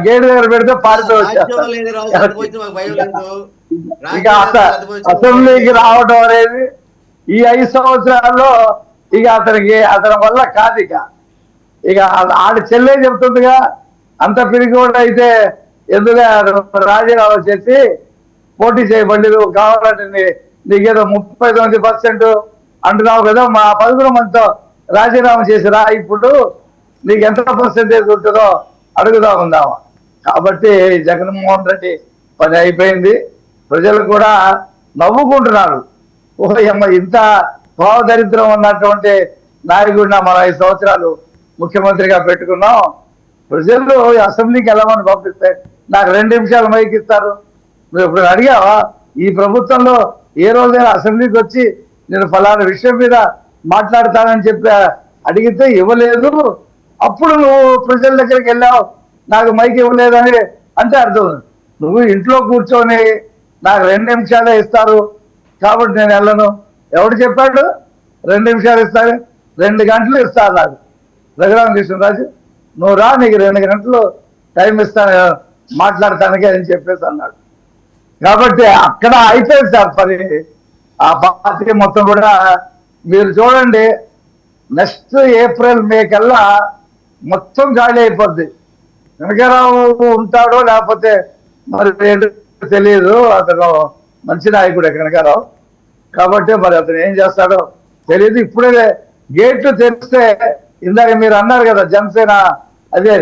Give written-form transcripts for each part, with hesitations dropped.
Gate దగ్గర పెడితే పారితో వచ్చేస్తారు. ఇక అసెంబ్లీకి రావడం అనేది ఈ 5 సంవత్సరాల్లో ఇక అతని వల్ల కాదు. ఇక ఆడ చెల్లె చెప్తుందిగా, అంత పిరిగోడు అయితే ఎందుకు రాజీనామా చేసి పోటీ చేయబడి కావాలంటే నీకేదో 39% అంటున్నావు కదా, మా 11 మందితో రాజీనామా చేసిరా, ఇప్పుడు నీకు ఎంత పర్సెంటేజ్ ఉంటుందో అడుగుదా ఉందామా. కాబట్టి జగన్మోహన్ రెడ్డి పని అయిపోయింది. ప్రజలు కూడా నవ్వుకుంటున్నారు. ఓహమ్మ, ఇంత భావదరిద్రం ఉన్నటువంటి నాయకుడిని మనం 5 సంవత్సరాలు ముఖ్యమంత్రిగా పెట్టుకున్నాం. ప్రజలు అసెంబ్లీకి వెళ్ళమని పంపిస్తే నాకు 2 నిమిషాలు మైక్ ఇస్తారు. నువ్వు ఇప్పుడు అడిగావా? ఈ ప్రభుత్వంలో ఏ రోజైనా అసెంబ్లీకి వచ్చి నేను ఫలానా విషయం మీద మాట్లాడతానని చెప్పి అడిగితే ఇవ్వలేదు. అప్పుడు నువ్వు ప్రజల దగ్గరికి వెళ్ళావు, నాకు మైక్ ఇవ్వలేదని అంటే అర్థం. నువ్వు ఇంట్లో కూర్చొని నాకు 2 నిమిషాలే ఇస్తారు కాబట్టి నేను వెళ్ళను. ఎవడు చెప్పాడు 2 నిమిషాలు ఇస్తారు? 2 గంటలు ఇస్తారు నాకు. రఘురామకృష్ణరాజు, నువ్వు రా, నీకు 2 గంటలు టైం ఇస్తాను మాట్లాడటానికి అని చెప్పేసి అన్నాడు. కాబట్టి అక్కడ అయిపోయింది సార్ పని. ఆ పార్టీ మొత్తం కూడా మీరు చూడండి, నెక్స్ట్ ఏప్రిల్ మే కల్లా మొత్తం గాలి అయిపోద్ది. కనకారావు ఉంటాడో లేకపోతే మరి తెలియదు. అతను మంచి నాయకుడే కనకారావు, కాబట్టి మరి అతను ఏం చేస్తాడో తెలియదు. ఇప్పుడే గేట్లు తెరిస్తే, ఇందాక మీరు అన్నారు కదా జనసేన అదే,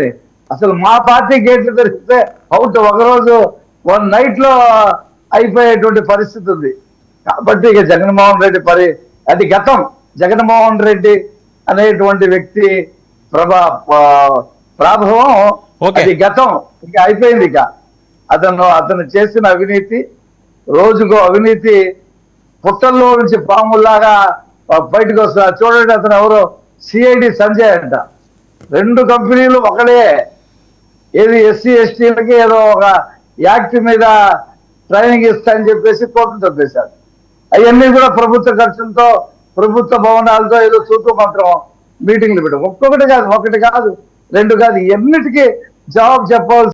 అసలు మా పార్టీ గేట్లు తెరిస్తే అవుట్ ఒకరోజు 1 నైట్ లో అయిపోయేటువంటి పరిస్థితి ఉంది. కాబట్టి ఇక జగన్మోహన్ రెడ్డి అది గతం. జగన్మోహన్ రెడ్డి అనేటువంటి వ్యక్తి ప్రాభవం అది గతం, ఇక అయిపోయింది. ఇక అతను చేసిన అవినీతి, రోజుకో అవినీతి పుట్టల్లో నుంచి పాముల్లాగా బయటకు వస్తున్నారు. చూడండి, అతను ఎవరో సిఐడి సంజయ్ అంట. 2 కంపెనీలు ఒకడే. ఏది ఎస్సీ ఎస్టీలకి ఏదో ఒక యాక్ట్ మీద ట్రైనింగ్ ఇస్తా అని చెప్పేసి కోర్టు తప్పేశారు. అవన్నీ కూడా ప్రభుత్వ ఖర్చులతో, ప్రభుత్వ భవనాలతో ఏదో చూతూ మాత్రం మీటింగ్లు పెట్టాం. ఒక్కొక్కటి కాదు, 1 కాదు, 2 కాదు, ఎన్నిటికీ జవాబు చెప్పాల్సి